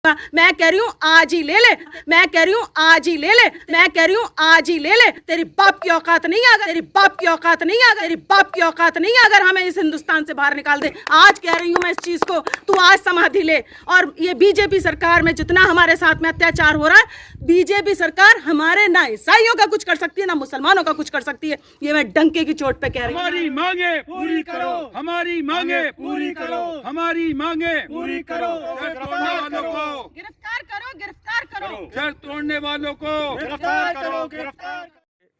मैं कह रही हूँ आज ही ले ले, मैं कह रही हूँ आज ही ले ले, मैं कह रही हूँ आज ही ले ले। तेरी बाप की औकात नहीं है, अगर तेरी बाप की औकात नहीं है, तेरी बाप की औकात नहीं है अगर हमें इस हिंदुस्तान से बाहर निकाल दे। आज कह रही हूँ मैं इस चीज को, तू आज समाधि ले। और ये बीजेपी सरकार में जितना हमारे साथ में अत्याचार हो रहा है, बीजेपी सरकार हमारे ना ईसाइयों का कुछ कर सकती है ना मुसलमानों का कुछ कर सकती है। ये मैं डंके की चोट पे कह रही हूँ। हमारी मांगे पूरी करो, हमारी मांगे पूरी करो, हमारी मांगे पूरी करो। गिरफ्तार करो, गिरफ्तार करो, शर्त तोड़ने वालों को गिरफ्तार करो, गिरफ्तार।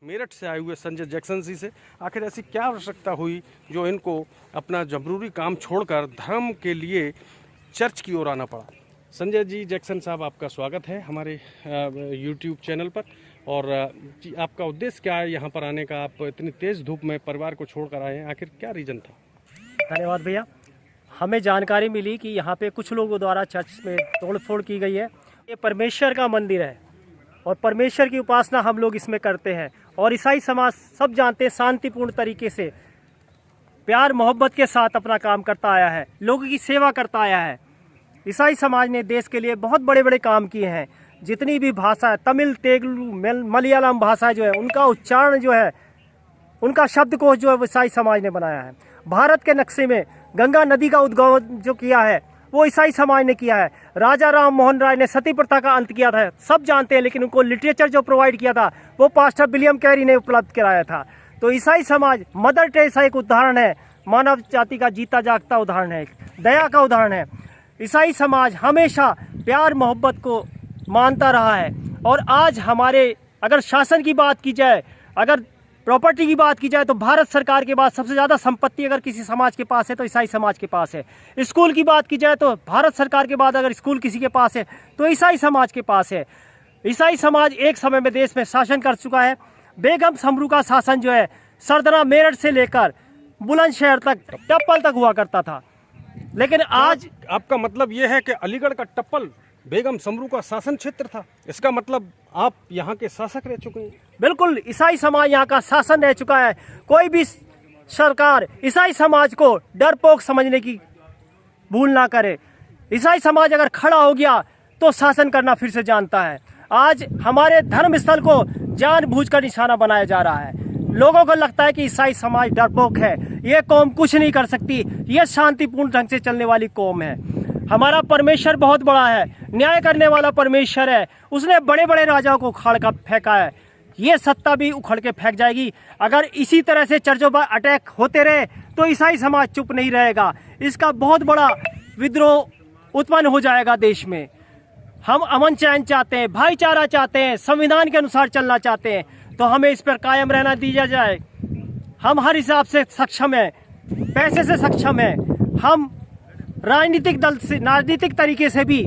मेरठ से आए हुए संजय जैक्सन जी से आखिर ऐसी क्या आवश्यकता हुई जो इनको अपना जरूरी काम छोड़कर धर्म के लिए चर्च की ओर आना पड़ा। संजय जी जैक्सन साहब, आपका स्वागत है हमारे यूट्यूब चैनल पर। और जी, आपका उद्देश्य क्या है यहाँ पर आने का? आप इतनी तेज़ धूप में परिवार को छोड़कर आए हैं, आखिर क्या रीज़न था? धन्यवाद भैया। हमें जानकारी मिली कि यहाँ पे कुछ लोगों द्वारा चर्च में तोड़फोड़ की गई है। ये परमेश्वर का मंदिर है और परमेश्वर की उपासना हम लोग इसमें करते हैं। और ईसाई समाज सब जानते हैं शांतिपूर्ण तरीके से प्यार मोहब्बत के साथ अपना काम करता आया है, लोगों की सेवा करता आया है। ईसाई समाज ने देश के लिए बहुत बड़े बड़े काम किए हैं। जितनी भी भाषा है, तमिल, तेलुगु, मलयालम भाषा जो है, उनका उच्चारण जो है, उनका शब्दकोश जो है ईसाई समाज ने बनाया है। भारत के नक्शे में गंगा नदी का उद्गम जो किया है वो ईसाई समाज ने किया है। राजा राम मोहन राय ने सती प्रथा का अंत किया था, सब जानते हैं, लेकिन उनको लिटरेचर जो प्रोवाइड किया था वो पास्टर विलियम कैरी ने उपलब्ध कराया था। तो ईसाई समाज, मदर टेरेसा एक उदाहरण है, मानव जाति का जीता जागता उदाहरण है, दया का उदाहरण है। ईसाई समाज हमेशा प्यार मोहब्बत को मानता रहा है। और आज हमारे अगर शासन की बात की जाए, अगर प्रॉपर्टी की बात की जाए, तो भारत सरकार के बाद सबसे ज़्यादा संपत्ति अगर किसी समाज के पास है तो ईसाई समाज के पास है। स्कूल की बात की जाए तो भारत सरकार के बाद अगर स्कूल किसी के पास है तो ईसाई समाज के पास है। ईसाई समाज एक समय में देश में शासन कर चुका है। बेगम समरू का शासन जो है सरदरा मेरठ से लेकर बुलंदशहर तक, टप्पल तक हुआ करता था। लेकिन आज आपका मतलब ये है कि अलीगढ़ का टप्पल बेगम समरू का शासन क्षेत्र था? इसका मतलब आप यहाँ के शासक रह चुके हैं? बिल्कुल, ईसाई समाज यहाँ का शासन रह चुका है। कोई भी सरकार ईसाई समाज को डरपोक समझने की भूल ना करे। ईसाई समाज अगर खड़ा हो गया तो शासन करना फिर से जानता है। आज हमारे धर्म स्थल को जानबूझकर निशाना बनाया जा रहा है। लोगों को लगता है कि ईसाई समाज डरपोक है, ये कौम कुछ नहीं कर सकती, ये शांतिपूर्ण ढंग से चलने वाली कौम है। हमारा परमेश्वर बहुत बड़ा है, न्याय करने वाला परमेश्वर है। उसने बड़े बड़े राजाओं को उखाड़ कर फेंका है, ये सत्ता भी उखड़ के फेंक जाएगी। अगर इसी तरह से चर्चों पर अटैक होते रहे तो ईसाई समाज चुप नहीं रहेगा। इसका बहुत बड़ा विद्रोह उत्पन्न हो जाएगा देश में। हम अमन चैन चाहते हैं, भाईचारा चाहते हैं, संविधान के अनुसार चलना चाहते हैं, तो हमें इस पर कायम रहना दिया जाए। हम हर हिसाब से सक्षम हैं, पैसे से सक्षम हैं, हम राजनीतिक दल से, राजनीतिक तरीके से भी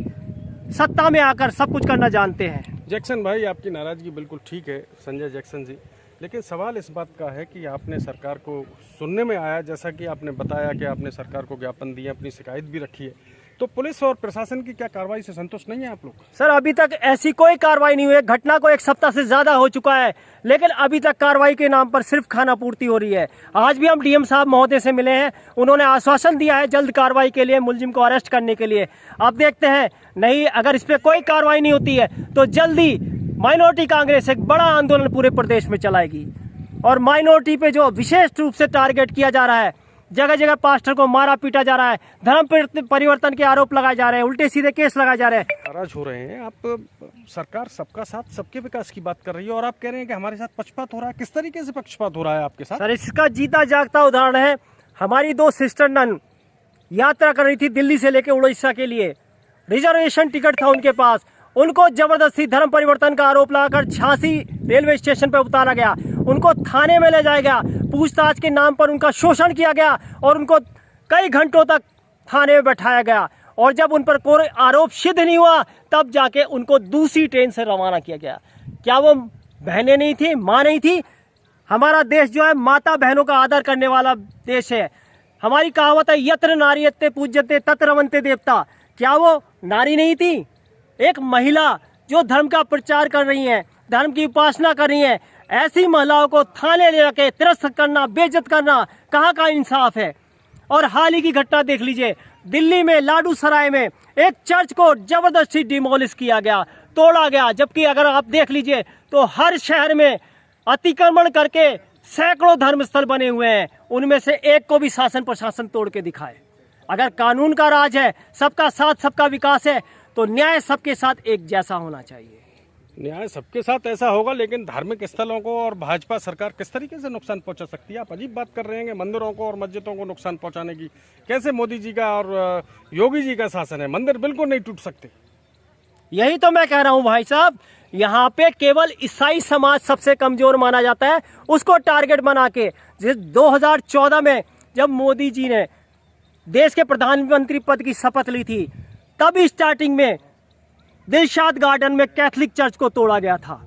सत्ता में आकर सब कुछ करना जानते हैं। जैक्सन भाई, आपकी नाराजगी बिल्कुल ठीक है संजय जैक्सन जी, लेकिन सवाल इस बात का है कि आपने सरकार को सुनने में आया, जैसा कि आपने बताया कि आपने सरकार को ज्ञापन दिया, अपनी शिकायत भी रखी है, तो पुलिस और प्रशासन की क्या कार्रवाई से संतुष्ट नहीं है आप लोग? सर, अभी तक ऐसी कोई कार्रवाई नहीं हुई है। घटना को एक सप्ताह से ज्यादा हो चुका है, लेकिन अभी तक कार्रवाई के नाम पर सिर्फ खाना पूर्ति हो रही है। आज भी हम डीएम साहब महोदय से मिले हैं, उन्होंने आश्वासन दिया है जल्द कार्रवाई के लिए, मुलजिम को अरेस्ट करने के लिए। अब देखते हैं, नहीं अगर इस पर कोई कार्रवाई नहीं होती है तो जल्दी माइनॉरिटी कांग्रेस एक बड़ा आंदोलन पूरे प्रदेश में चलाएगी। और माइनॉरिटी पे जो विशेष रूप से टारगेट किया जा रहा है, जगह जगह पास्टर को मारा पीटा जा रहा है, धर्म परिवर्तन के आरोप लगाए जा रहे हैं, उल्टे सीधे केस लगाए जा रहे हैं। नाराज हो रहे हैं आप। सरकार सबका साथ सबके विकास की बात कर रही है और आप कह रहे हैं कि हमारे साथ पक्षपात हो रहा है। किस तरीके से पक्षपात हो रहा है आपके साथ? सर, इसका जीता जागता उदाहरण है, हमारी 2 सिस्टर नन यात्रा कर रही थी दिल्ली से लेकर उड़ीसा के लिए। रिजर्वेशन टिकट था उनके पास, उनको जबरदस्ती धर्म परिवर्तन का आरोप लगाकर झांसी रेलवे स्टेशन पर उतारा गया, उनको थाने में ले जाया गया, पूछताछ के नाम पर उनका शोषण किया गया और उनको कई घंटों तक थाने में बैठाया गया। और जब उन पर कोई आरोप सिद्ध नहीं हुआ तब जाके उनको दूसरी ट्रेन से रवाना किया गया। क्या वो बहनें नहीं थी, माँ नहीं थी? हमारा देश जो है माता बहनों का आदर करने वाला देश है। हमारी कहावत है, यत्र नारीयते पूज्यते तत्र रमन्ते देवता। क्या वो नारी नहीं थी? एक महिला जो धर्म का प्रचार कर रही है, धर्म की उपासना कर रही है, ऐसी महिलाओं को थाने ले जाके तिरस्कृत करना, बेइज्जत करना, कहाँ का इंसाफ है? और हाल ही की घटना देख लीजिए, दिल्ली में लाडू सराय में एक चर्च को जबरदस्ती डिमोलिश किया गया, तोड़ा गया, जबकि अगर आप देख लीजिए तो हर शहर में अतिक्रमण करके सैकड़ों धर्मस्थल बने हुए हैं, उनमें से एक को भी शासन प्रशासन तोड़ के दिखाए। अगर कानून का राज है, सबका साथ सबका विकास है, तो न्याय सबके साथ एक जैसा होना चाहिए। न्याय सबके साथ ऐसा होगा, लेकिन धार्मिक स्थलों को और भाजपा सरकार किस तरीके से नुकसान पहुंचा सकती है? आप अजीब बात कर रहे हैं कि मंदिरों को और मस्जिदों को नुकसान पहुंचाने की। कैसे मोदी जी का और योगी जी का शासन है, मंदिर बिल्कुल नहीं टूट सकते। यही तो मैं कह रहा हूं भाई साहब, यहाँ पे केवल ईसाई समाज सबसे कमजोर माना जाता है, उसको टारगेट बना के 2014 में जब मोदी जी ने देश के प्रधानमंत्री पद की शपथ ली थी, तब स्टार्टिंग में दिलशाद गार्डन में कैथोलिक चर्च को तोड़ा गया था,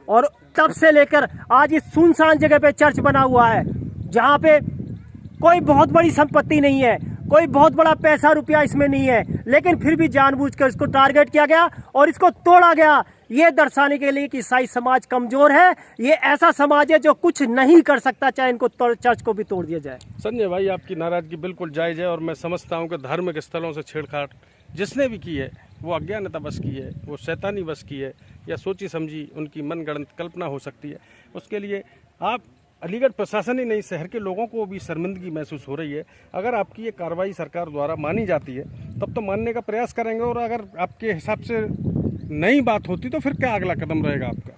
और तब से लेकर आज इस सुनसान जगह पे चर्च बना हुआ है, जहाँ पे कोई बहुत बड़ी संपत्ति नहीं है, कोई बहुत बड़ा पैसा रुपया इसमें नहीं है, लेकिन फिर भी जानबूझकर इसको टारगेट किया गया और इसको तोड़ा गया, ये दर्शाने के लिए कि ईसाई समाज कमजोर है। ये ऐसा समाज है जो कुछ नहीं कर सकता, चाहे इनको चर्च को भी तोड़ दिया जाए। संजय भाई, आपकी नाराजगी बिल्कुल जायज है, और मैं समझता हूँ कि धार्मिक स्थलों से छेड़छाड़ जिसने भी की है वो अज्ञानता बस की है, वो शैतानी बस की है, या सोची समझी उनकी मनगढ़ंत कल्पना हो सकती है। उसके लिए आप अलीगढ़ प्रशासन ही नहीं, शहर के लोगों को भी शर्मिंदगी महसूस हो रही है। अगर आपकी ये कार्रवाई सरकार द्वारा मानी जाती है तब तो मानने का प्रयास करेंगे, और अगर आपके हिसाब से नई बात होती तो फिर क्या अगला कदम रहेगा आपका?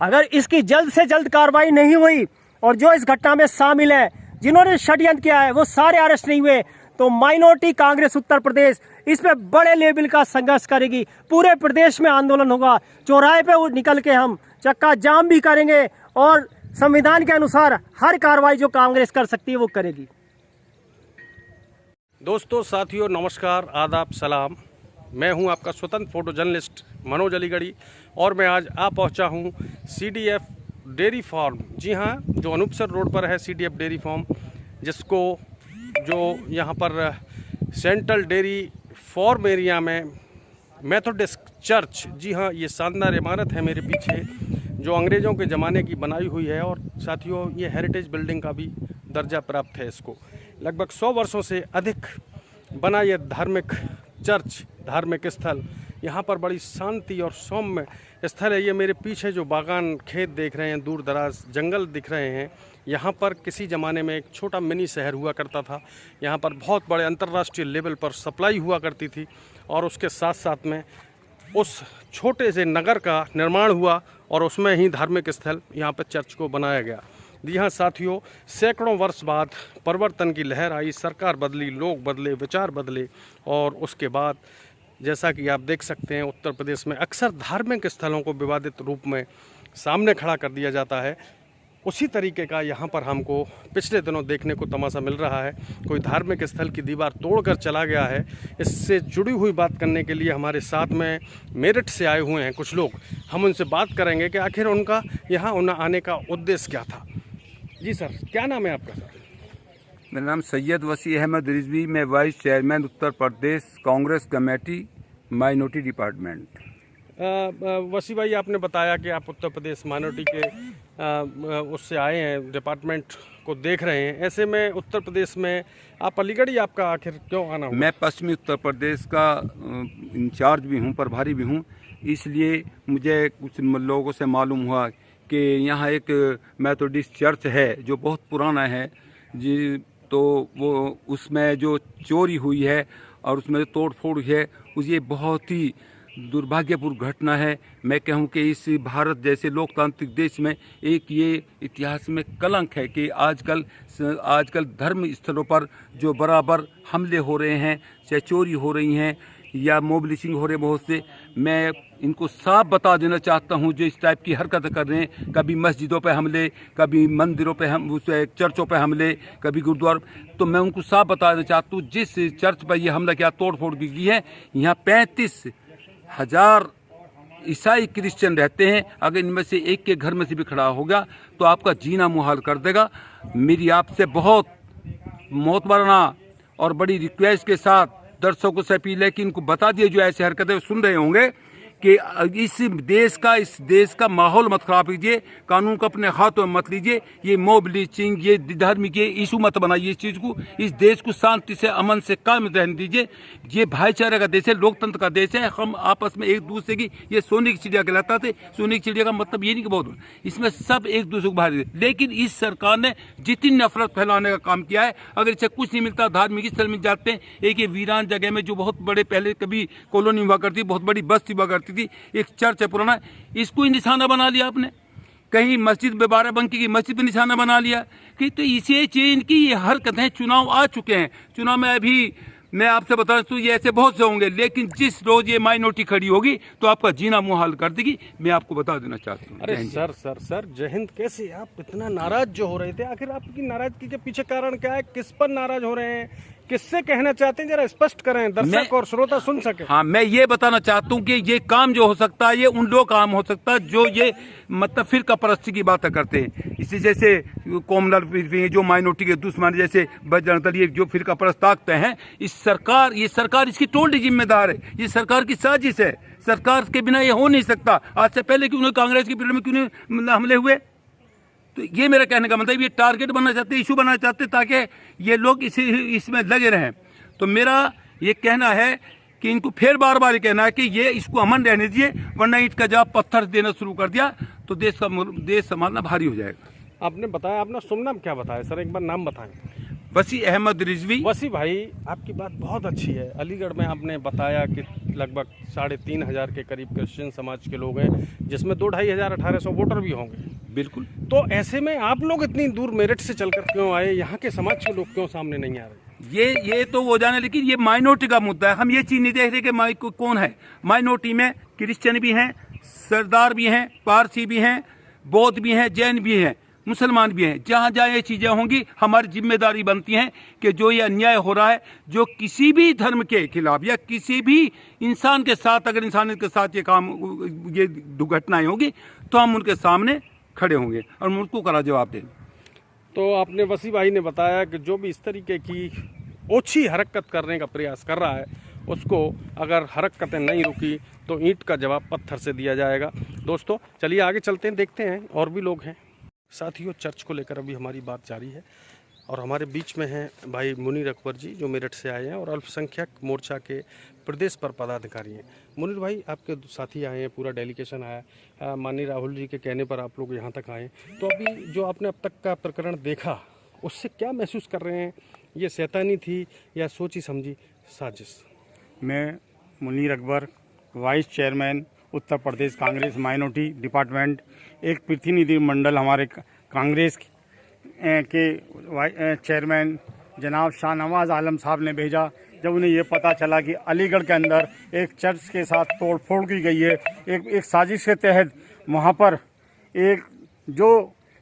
अगर इसकी जल्द से जल्द कार्रवाई नहीं हुई और जो इस घटना में शामिल है, जिन्होंने षड्यंत्र किया है, वो सारे अरेस्ट नहीं हुए, तो माइनॉरिटी कांग्रेस उत्तर प्रदेश इसमें बड़े लेवल का संघर्ष करेगी। पूरे प्रदेश में आंदोलन होगा, चौराहे पे वो निकल के हम चक्का जाम भी करेंगे, और संविधान के अनुसार हर कार्रवाई जो कांग्रेस कर सकती है वो करेगी। दोस्तों, साथियों, नमस्कार, आदाब, सलाम। मैं हूं आपका स्वतंत्र फोटो जर्नलिस्ट मनोज अलीगढ़ी, और मैं आज आ पहुंचा हूं CDF डेयरी फार्म। जी हां, जो अनूपसर रोड पर है CDF डेयरी फार्म, जिसको जो यहां पर सेंट्रल डेयरी फार्म एरिया में मेथोडिस्ट चर्च, जी हाँ, ये शानदार इमारत है मेरे पीछे, जो अंग्रेज़ों के ज़माने की बनाई हुई है, और साथियों ये हेरिटेज बिल्डिंग का भी दर्जा प्राप्त है। इसको लगभग 100 वर्षों से अधिक बना ये धार्मिक चर्च, धार्मिक स्थल, यहाँ पर बड़ी शांति और सौम्य स्थल है। ये मेरे पीछे जो बागान खेत देख रहे हैं, दूर दराज जंगल दिख रहे हैं, यहाँ पर किसी ज़माने में एक छोटा मिनी शहर हुआ करता था। यहाँ पर बहुत बड़े अंतर्राष्ट्रीय लेवल पर सप्लाई हुआ करती थी, और उसके साथ साथ में उस छोटे से नगर का निर्माण हुआ, और उसमें ही धार्मिक स्थल यहाँ पर चर्च को बनाया गया। जी हाँ साथियों, सैकड़ों वर्ष बाद परिवर्तन की लहर आई, सरकार बदली, लोग बदले, विचार बदले, और उसके बाद जैसा कि आप देख सकते हैं, उत्तर प्रदेश में अक्सर धार्मिक स्थलों को विवादित रूप में सामने खड़ा कर दिया जाता है। उसी तरीके का यहाँ पर हमको पिछले दिनों देखने को तमाशा मिल रहा है। कोई धार्मिक स्थल की दीवार तोड़कर चला गया है। इससे जुड़ी हुई बात करने के लिए हमारे साथ में मेरठ से आए हुए हैं कुछ लोग। हम उनसे बात करेंगे कि आखिर उनका यहाँ आने का उद्देश्य क्या था। जी सर, क्या नाम है आपका? सर, मेरा नाम सैयद वसी अहमद रिजवी, मैं vice chairman Uttar Pradesh Congress committee minority department. वसी भाई, आपने बताया कि आप उत्तर प्रदेश माइनॉरिटी के उससे आए हैं, डिपार्टमेंट को देख रहे हैं। ऐसे में उत्तर प्रदेश में आप अलीगढ़ ही आपका आखिर क्यों आना हुआ? मैं पश्चिमी उत्तर प्रदेश का इंचार्ज भी हूं, प्रभारी भी हूं, इसलिए मुझे कुछ लोगों से मालूम हुआ कि यहाँ एक मेथोडिस्ट चर्च है जो बहुत पुराना है जी, तो वो उसमें जो चोरी हुई है और उसमें जो तोड़ फोड़ हुई है, ये बहुत ही दुर्भाग्यपूर्ण घटना है। मैं कहूँ कि इस भारत जैसे लोकतांत्रिक देश में एक ये इतिहास में कलंक है कि आजकल धर्म स्थलों पर जो बराबर हमले हो रहे हैं, चाहे चोरी हो रही हैं या मोबिलिसिंग हो रहे बहुत से, मैं इनको साफ बता देना चाहता हूँ जो इस टाइप की हरकत कर रहे हैं, कभी मस्जिदों पे हमले, कभी मंदिरों पे हम चर्चों पे हमले, कभी गुरुद्वारा, तो मैं उनको साफ बता देना चाहता हूँ जिस चर्च पर ये हमला किया, तोड़ फोड़ की है, यहाँ 35,000 ईसाई क्रिश्चियन रहते हैं। अगर इनमें से एक के घर में से भी खड़ा होगा तो आपका जीना मुहाल कर देगा। मेरी आपसे बहुत मोहतबराना और बड़ी रिक्वेस्ट के साथ दर्शकों से अपील है कि इनको बता दिए जो ऐसे हरकतें सुन रहे होंगे कि इस देश का माहौल मत खराब कीजिए, कानून को अपने हाथों में मत लीजिए। ये मॉब लिंचिंग, ये धार्मिक इशू मत बनाइए इस चीज़ को। इस देश को शांति से, अमन से कायम रहने दीजिए। ये भाईचारे का देश है, लोकतंत्र का देश है। हम आपस में एक दूसरे की, ये सोने की चिड़िया कहलाता थे। सोने की चिड़िया का मतलब ये नहीं कि बहुत, इसमें सब एक दूसरे को भारी। लेकिन इस सरकार ने जितनी नफरत फैलाने का काम किया है, अगर इसे कुछ नहीं मिलता, धार्मिक स्थल में जाते हैं। एक ये वीरान जगह में जो बहुत बड़े पहले कभी कॉलोनी हुआ करती, बहुत बड़ी बस्ती हुआ करती थी, एक चर्च है पुराना, इसको ही निशाना बना लिया आपने। कहीं मस्जिद में बाराबंकी की मस्जिद पे निशाना बना लिया कि तो इसे चेंज की ये हरकतें। चुनाव आ चुके हैं, चुनाव में अभी मैं आपसे बता दूं ये ऐसे बहुत से होंगे, लेकिन जिस रोज ये माइनॉरिटी खड़ी होगी तो आपका जीना मुहाल कर देगी। मैं आपको बता देना चाहता हूँ। अरे सर जय हिंद। कैसे आप इतना नाराज जो हो रहे थे, आखिर आपकी नाराजगी के पीछे कारण क्या है? किस पर नाराज हो रहे हैं? किससे कहना चाहते हैं? जरा स्पष्ट करें, दर्शक और श्रोता सुन सके। हाँ, मैं ये बताना चाहता हूँ कि ये काम जो हो सकता है, ये उन लोग काम हो सकता है जो ये मतलब फिरका परस्ती की बातें करते हैं। इसी जैसे कॉमनर जो माइनॉरिटी के दुश्मन, जैसे बजरंग दल, ये जो फिरका परस्त ताकतें हैं, ये सरकार इसकी टोटली जिम्मेदार है। ये सरकार की साजिश है। सरकार के बिना ये हो नहीं सकता। आज से पहले क्यों कांग्रेस के पीरियड में क्यों हमले हुए? तो ये मेरा कहने का मतलब, ये टारगेट बनना चाहते, इशू बनना चाहते ताकि ये लोग इसमें लगे रहें। तो मेरा ये कहना है कि इनको फिर बार बार ये कहना है कि ये इसको अमन रहने दीजिए, वरना ईंट का जवाब पत्थर देना शुरू कर दिया तो देश संभालना भारी हो जाएगा। आपने बताया, अपना शुभ नाम क्या बताया सर? एक बार नाम बताएं। वसी अहमद रिजवी। वसी भाई, आपकी बात बहुत अच्छी है। अलीगढ़ में आपने बताया कि लगभग 3,500 के करीब क्रिश्चियन समाज के लोग हैं, जिसमें 2,500 1800 वोटर भी होंगे। बिल्कुल। तो ऐसे में आप लोग इतनी दूर मेरठ से चलकर क्यों आए? यहाँ के समाज के लोग क्यों सामने नहीं आ रहे? ये तो वो जाने, लेकिन ये माइनॉरिटी का मुद्दा है। हम ये चीज नहीं देख रहे कि कौन है माइनॉरिटी में। क्रिश्चियन भी हैं, सरदार भी हैं, पारसी भी हैं, बौद्ध भी हैं, जैन भी हैं, मुसलमान भी हैं। जहाँ जहाँ ये चीज़ें होंगी, हमारी जिम्मेदारी बनती है कि जो ये अन्याय हो रहा है, जो किसी भी धर्म के खिलाफ या किसी भी इंसान के साथ, अगर इंसानियत के साथ ये दुर्घटनाएं होगी, तो हम उनके सामने खड़े होंगे और मुल्क का जवाब देंगे। तो आपने वसी भाई ने बताया कि जो भी इस तरीके की ओछी हरकत करने का प्रयास कर रहा है, उसको अगर हरकतें नहीं रुकी तो ईंट का जवाब पत्थर से दिया जाएगा। दोस्तों चलिए आगे चलते हैं, देखते हैं और भी लोग हैं। साथियों, चर्च को लेकर अभी हमारी बात जारी है और हमारे बीच में हैं भाई मुनीर अकबर जी, जो मेरठ से आए हैं और अल्पसंख्यक मोर्चा के प्रदेश पर पदाधिकारी हैं। मुनीर भाई, आपके साथी आए हैं, पूरा डेलीगेशन आया, माननीय राहुल जी के कहने पर आप लोग यहाँ तक आए। तो अभी जो आपने अब तक का प्रकरण देखा, उससे क्या महसूस कर रहे हैं? ये शैतानी थी या सोची समझी साजिश? मैं Munir Akbar, vice chairman Uttar Pradesh Congress minority department, एक प्रतिनिधि मंडल हमारे कांग्रेस के चेयरमैन जनाब शाहनवाज आलम साहब ने भेजा। जब उन्हें ये पता चला कि अलीगढ़ के अंदर एक चर्च के साथ तोड़फोड़ की गई है, एक साजिश के तहत वहाँ पर एक जो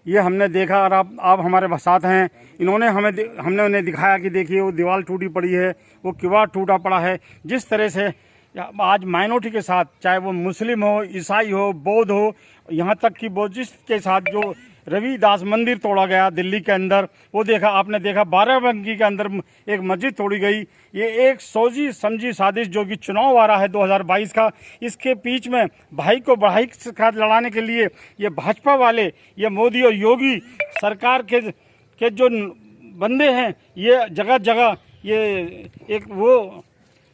ये हमने देखा और आप हमारे साथ हैं, हमने उन्हें दिखाया कि देखिए वो दीवार टूटी पड़ी है, वो किवाड़ टूटा पड़ा है। जिस तरह से आज माइनॉरिटी के साथ, चाहे वो मुस्लिम हो, ईसाई हो, बौद्ध हो, यहाँ तक कि बुद्धिस्ट के साथ जो रविदास मंदिर तोड़ा गया दिल्ली के अंदर, वो देखा आपने देखा। बाराबंकी के अंदर एक मस्जिद तोड़ी गई। ये एक सोची समझी साजिश जो कि चुनाव आ रहा है 2022 का, इसके बीच में भाई को भाई के साथ लड़ाने के लिए ये भाजपा वाले, ये मोदी और योगी सरकार के जो बंदे हैं, ये जगह जगह ये एक वो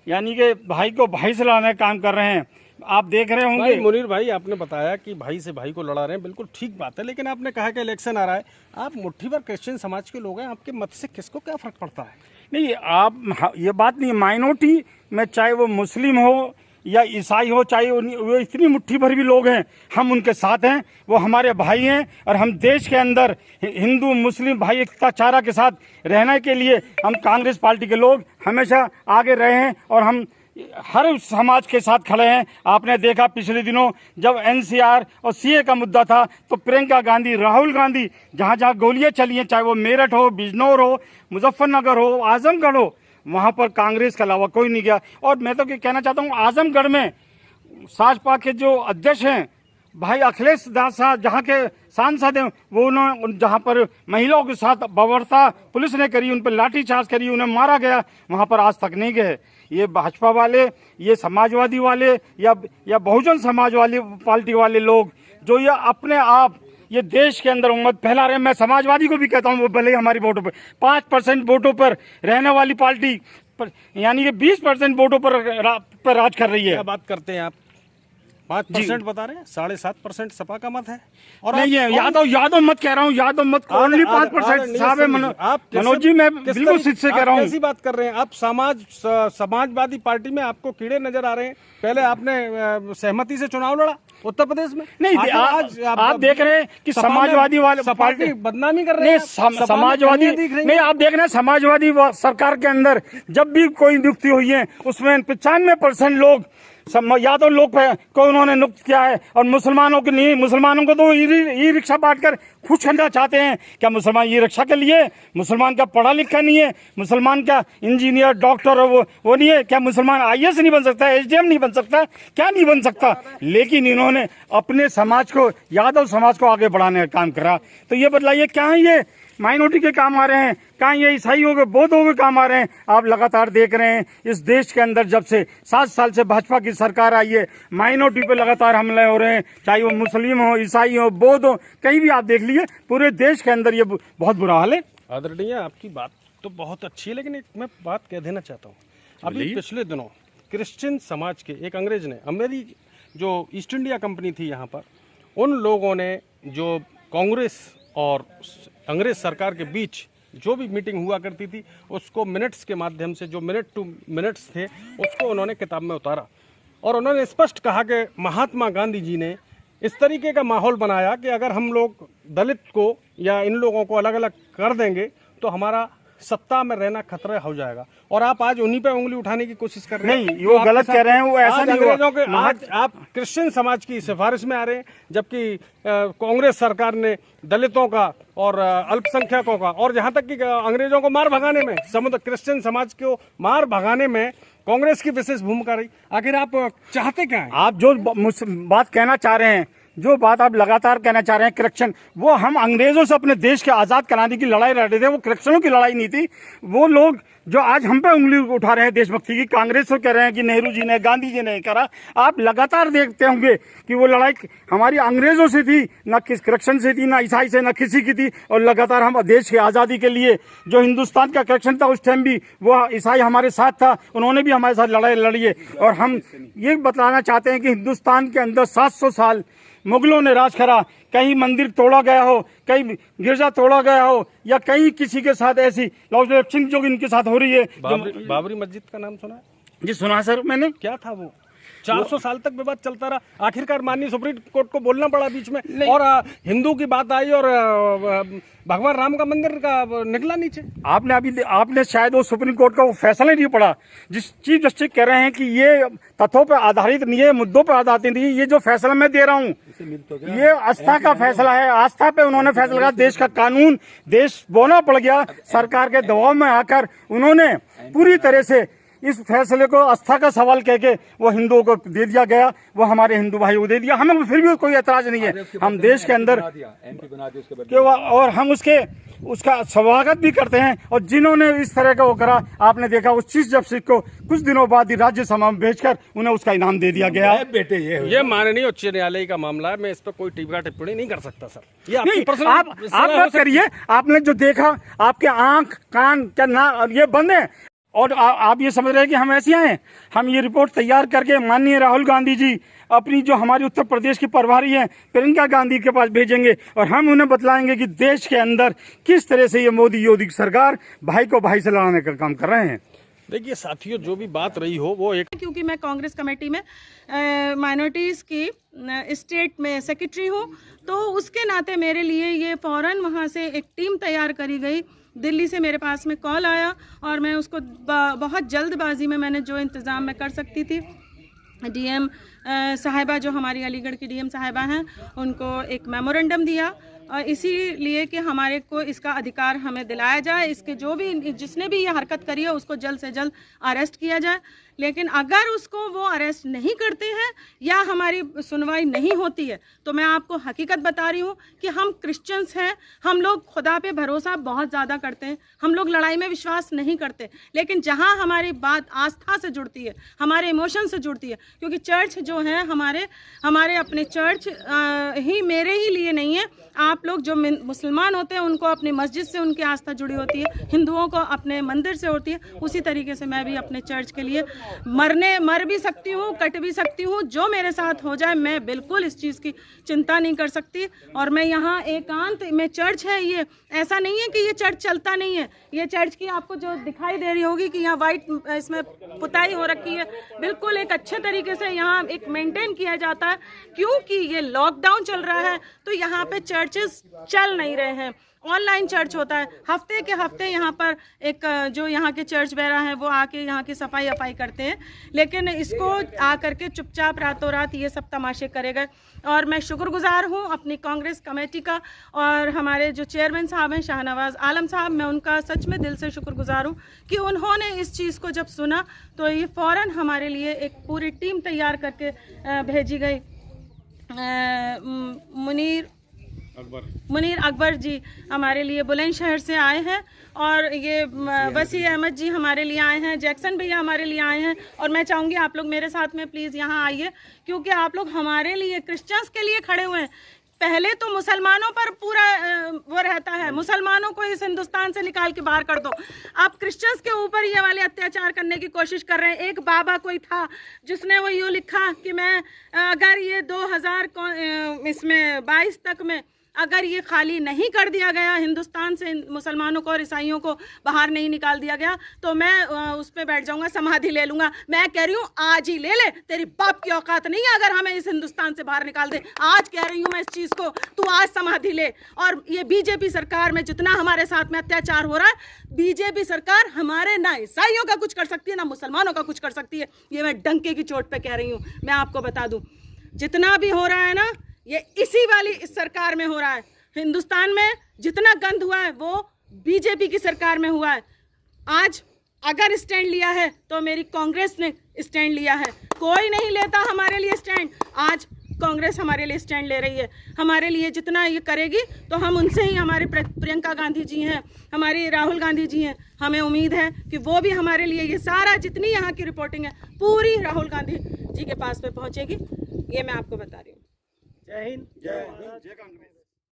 यानी कि भाई को भाई से लड़ाने का काम कर रहे हैं। आप देख रहे होंगे। मुनीर भाई, आपने बताया कि भाई से भाई को लड़ा रहे हैं, बिल्कुल ठीक बात है, लेकिन आपने कहा कि इलेक्शन आ रहा है, आप मुट्ठी भर क्रिश्चियन समाज के लोग हैं, आपके मत से किसको क्या फर्क पड़ता है? नहीं, आप ये बात नहीं, माइनॉरिटी में चाहे वो मुस्लिम हो या ईसाई हो, चाहे वो इतनी मुट्ठी भर भी लोग हैं, हम उनके साथ हैं, वो हमारे भाई हैं। और हम देश के अंदर हिंदू मुस्लिम भाई एकताचारा के साथ रहने के लिए हम कांग्रेस पार्टी के लोग हमेशा आगे रहे हैं और हम हर समाज के साथ खड़े हैं। आपने देखा पिछले दिनों जब एनसीआर और सीए का मुद्दा था, तो प्रियंका गांधी, राहुल गांधी, जहां जहां गोलियां चली हैं, चाहे वो मेरठ हो, बिजनौर हो, मुजफ्फरनगर हो, आजमगढ़ हो, वहां पर कांग्रेस के अलावा कोई नहीं गया। और मैं तो कहना चाहता हूं, आजमगढ़ में साजपा के जो अध्यक्ष हैं भाई अखिलेश दास साहब, जहाँ के सांसद हैं, वो उन्होंने जहाँ पर महिलाओं के साथ बर्बरता पुलिस ने करी, उन पर लाठीचार्ज करी, उन्हें मारा गया, वहाँ पर आज तक नहीं गए। ये भाजपा वाले, ये समाजवादी वाले या बहुजन समाजवादी पार्टी वाले लोग जो ये अपने आप ये देश के अंदर उम्मत फैला रहे हैं। मैं समाजवादी को भी कहता हूँ, वो भले ही हमारी वोटों पर 5% वोटों पर रहने वाली पार्टी यानी कि 20% वोटों पर राज कर रही है। क्या बात करते हैं आप? 5% बता रहे हैं, 7.5% सपा का मत है। और नहीं है यादव मत कह रहा हूँ, यादव मत ओनली 5% साहब है मनोज जी, मैं बिल्कुल सिद्ध से कह रहा हूँ। कैसी बात कर रहे हैं आप? समाजवादी पार्टी में आपको कीड़े नजर आ रहे हैं। पहले आपने सहमति से चुनाव लड़ा उत्तर प्रदेश में। नहीं, आप देख रहे हैं कि समाजवादी वाले पार्टी बदनामी कर रहे हैं। समाजवादी नहीं, आप देख रहे हैं समाजवादी सरकार के अंदर जब भी कोई नियुक्ति हुई है उसमें 95% लोग यादव लोग को उन्होंने नियुक्त किया है, और मुसलमानों के नहीं, मुसलमानों को तो ई रिक्शा बांटकर खुश करना चाहते हैं। क्या मुसलमान ई रिक्शा के लिए? मुसलमान का पढ़ा लिखा नहीं है? मुसलमान का इंजीनियर डॉक्टर वो नहीं है? क्या मुसलमान IAS नहीं बन सकता? SDM नहीं बन सकता? क्या नहीं बन सकता? लेकिन इन्होंने अपने समाज को, यादव समाज को आगे बढ़ाने का काम करा। तो ये बतलाइए, क्या है ये माइनॉरिटी के काम आ रहे हैं? कहाँ ये ईसाइयों के, बौद्धों के काम आ रहे हैं? आप लगातार देख रहे हैं इस देश के अंदर जब से 7 साल से भाजपा की सरकार आई है, माइनॉरिटी पे लगातार हमले हो रहे हैं, चाहे वो मुस्लिम हो, ईसाई हो, बौद्ध हो, कहीं भी आप देख लीजिए पूरे देश के अंदर ये बहुत बुरा हाल है। आदरणीय, आपकी बात तो बहुत अच्छी है, लेकिन एक मैं बात कह देना चाहता हूँ। अभी पिछले दिनों क्रिश्चियन समाज के एक अंग्रेज ने, अमेरिकी जो ईस्ट इंडिया कंपनी थी यहाँ पर, उन लोगों ने जो कांग्रेस और अंग्रेज सरकार के बीच जो भी मीटिंग हुआ करती थी उसको मिनट्स के माध्यम से, जो मिनट टू मिनट्स थे, उसको उन्होंने किताब में उतारा। और उन्होंने स्पष्ट कहा कि महात्मा गांधी जी ने इस तरीके का माहौल बनाया कि अगर हम लोग दलित को या इन लोगों को अलग अलग कर देंगे तो हमारा सत्ता में रहना खतरा हो जाएगा। और आप आज उन्हीं पे उंगली उठाने की कोशिश कर रहे हैं। नहीं, वो गलत कह रहे हैं, वो ऐसा नहीं हुआ। आज आप क्रिश्चियन समाज की सिफारिश में आ रहे हैं, जबकि कांग्रेस सरकार ने दलितों का और अल्पसंख्यकों का, और जहां तक कि अंग्रेजों को मार भगाने में, क्रिश्चियन समाज को मार भगाने में कांग्रेस की विशेष भूमिका रही। आखिर आप चाहते क्या हैं? आप जो बात कहना चाह रहे हैं, जो बात आप लगातार कहना चाह रहे हैं, करेक्शन, वो हम अंग्रेजों से अपने देश के आजाद कराने की लड़ाई लड़ रहे थे, वो करेक्शनों की लड़ाई नहीं थी। वो लोग जो आज हम पे उंगली उठा रहे हैं देशभक्ति की, कांग्रेस को कह रहे हैं कि नेहरू जी ने, गांधी जी ने करा। आप लगातार देखते होंगे कि वो लड़ाई हमारी अंग्रेजों से थी, ना किस करेक्शन से थी, ना ईसाई से, ना किसी की थी। और लगातार हम देश की आज़ादी के लिए जो हिंदुस्तान का करेक्शन था उस टाइम भी वो ईसाई हमारे साथ था, उन्होंने भी हमारे साथ लड़ाई लड़ी है। और हम ये बताना चाहते हैं कि हिंदुस्तान के अंदर 700 साल मुगलों ने राज करा। कहीं मंदिर तोड़ा गया हो, कहीं गिरजा तोड़ा गया हो, या कहीं किसी के साथ ऐसी लॉजिंग जो इनके साथ हो रही है। बाबरी मस्जिद का नाम सुना है? जी सुना है सर मैंने। क्या था वो? 400 साल तक विवाद चलता रहा, आखिरकार माननीय सुप्रीम कोर्ट को बोलना पड़ा बीच में। और हिंदू की बात आई और भगवान राम का मंदिर का निकला नीचे। आपने शायद वो सुप्रीम कोर्ट का वो फैसला नहीं पढ़ा, जिस चीफ जस्टिस कह रहे हैं कि ये तथ्यों पर आधारित नहीं है, मुद्दों पर आधारित नहीं है। ये जो फैसला मैं दे रहा हूँ ये आस्था का फैसला है। आस्था पे उन्होंने फैसला किया। देश का कानून, देश बोना पड़ गया, सरकार के दबाव में आकर उन्होंने पूरी तरह से इस फैसले को आस्था का सवाल कह के वो हिंदुओं को दे दिया गया, वो हमारे हिंदू भाइयों को दे दिया। हमें फिर भी कोई ऐतराज नहीं है। हम देश के अंदर और हम उसका स्वागत भी करते हैं। और जिन्होंने इस तरह का वो करा, आपने देखा उस चीफ जस्टिस को कुछ दिनों बाद ही राज्यसभा में भेजकर उन्हें उसका इनाम दे दिया गया है। बेटे ये माननीय उच्च न्यायालय का मामला है, मैं इस पर कोई टीका टिप्पणी नहीं कर सकता सर। ये आप बात करिए। आपने जो देखा, आपके आंख कान क्या ना ये बंद है, और आप ये समझ रहे हैं कि हम ऐसे हैं। हम ये रिपोर्ट तैयार करके माननीय राहुल गांधी जी, अपनी जो हमारी उत्तर प्रदेश की प्रभारी हैं प्रियंका गांधी के पास भेजेंगे, और हम उन्हें बतलाएंगे कि देश के अंदर किस तरह से ये मोदी योगी सरकार भाई को भाई से लड़ाने का काम कर रहे हैं। देखिए साथियों, जो भी बात रही हो वो एक, क्योंकि मैं कांग्रेस कमेटी में माइनॉरिटीज़ की स्टेट में सेक्रेटरी हूँ, तो उसके नाते मेरे लिए ये फ़ौरन वहाँ से एक टीम तैयार करी गई। दिल्ली से मेरे पास में कॉल आया और मैं उसको बहुत जल्दबाजी में मैंने जो इंतज़ाम मैं कर सकती थी, डीएम साहिबा जो हमारी अलीगढ़ की डीएम साहिबा हैं, उनको एक मेमोरेंडम दिया, और इसीलिए कि हमारे को इसका अधिकार हमें दिलाया जाए, इसके जो भी जिसने भी ये हरकत करी है उसको जल्द से जल्द अरेस्ट किया जाए। लेकिन अगर उसको वो अरेस्ट नहीं करते हैं या हमारी सुनवाई नहीं होती है तो मैं आपको हकीकत बता रही हूँ कि हम क्रिश्चियंस हैं, हम लोग खुदा पे भरोसा बहुत ज़्यादा करते हैं, हम लोग लड़ाई में विश्वास नहीं करते, लेकिन जहाँ हमारी बात आस्था से जुड़ती है, हमारे इमोशन से जुड़ती है, क्योंकि चर्च जो है हमारे अपने चर्च ही मेरे ही लिए नहीं है, आप लोग जो मुसलमान होते हैं उनको अपनी मस्जिद से उनकी आस्था जुड़ी होती है, हिंदुओं को अपने मंदिर से होती है, उसी तरीके से मैं भी अपने चर्च के लिए मर भी सकती हूँ, कट भी सकती हूँ, जो मेरे साथ हो जाए मैं बिल्कुल इस चीज़ की चिंता नहीं कर सकती। और मैं यहाँ एकांत में चर्च है, ये ऐसा नहीं है कि ये चर्च चलता नहीं है, ये चर्च की आपको जो दिखाई दे रही होगी कि यहाँ वाइट इसमें पुताई हो रखी है, बिल्कुल एक अच्छे तरीके से यहाँ एक मेंटेन किया जाता है, क्योंकि ये लॉकडाउन चल रहा है तो यहाँ पे चर्चेस चल नहीं रहे हैं, ऑनलाइन चर्च होता है। हफ्ते के हफ्ते यहाँ पर एक जो यहाँ के चर्च बेरा हैं वो आके यहाँ की सफाई करते हैं, लेकिन इसको आकर के चुपचाप रातों रात ये सब तमाशे करेगा। और मैं शुक्रगुजार हूँ अपनी कांग्रेस कमेटी का और हमारे जो चेयरमैन साहब हैं शाहनवाज आलम साहब, मैं उनका सच में दिल से शुक्रगुजार हूँ कि उन्होंने इस चीज़ को जब सुना तो ये फ़ौरन हमारे लिए एक पूरी टीम तैयार करके भेजी गई। मुनीर अकबर जी हमारे लिए बुलंदशहर से आए हैं और ये वसी अहमद जी हमारे लिए आए हैं, जैक्सन भैया हमारे लिए आए हैं। और मैं चाहूँगी आप लोग मेरे साथ में प्लीज़ यहाँ आइए, क्योंकि आप लोग हमारे लिए क्रिश्चियंस के लिए खड़े हुए हैं। पहले तो मुसलमानों पर पूरा वो रहता है, मुसलमानों को इस हिंदुस्तान से निकाल के बाहर कर दो, आप क्रिश्चियंस के ऊपर ये वाले अत्याचार करने की कोशिश कर रहे हैं। एक बाबा कोई था जिसने वो यूँ लिखा कि मैं अगर ये 2022 तक में अगर ये खाली नहीं कर दिया गया, हिंदुस्तान से मुसलमानों को और ईसाइयों को बाहर नहीं निकाल दिया गया, तो मैं उस पर बैठ जाऊंगा, समाधि ले लूंगा। मैं कह रही हूँ आज ही ले ले, तेरी बाप की औकात नहीं है अगर हमें इस हिंदुस्तान से बाहर निकाल दे। आज कह रही हूँ मैं इस चीज़ को, तू आज समाधि ले। और ये बीजेपी सरकार में जितना हमारे साथ में अत्याचार हो रहा है, बीजेपी सरकार हमारे ना ईसाइयों का कुछ कर सकती है ना मुसलमानों का कुछ कर सकती है, ये मैं डंके की चोट पर कह रही हूँ। मैं आपको बता दूँ जितना भी हो रहा है ना, ये इसी वाली इस सरकार में हो रहा है। हिंदुस्तान में जितना गंद हुआ है वो बीजेपी की सरकार में हुआ है। आज अगर स्टैंड लिया है तो मेरी कांग्रेस ने स्टैंड लिया है, कोई नहीं लेता हमारे लिए स्टैंड। आज कांग्रेस हमारे लिए स्टैंड ले रही है, हमारे लिए जितना ये करेगी तो हम उनसे ही, हमारे प्रियंका गांधी जी हैं, हमारी राहुल गांधी जी हैं, हमें उम्मीद है कि वो भी हमारे लिए ये सारा जितनी यहाँ की रिपोर्टिंग है पूरी राहुल गांधी जी के पास पे पहुँचेगी, ये मैं आपको बता रही हूँ। जय हिंद, जय कांग्रेस।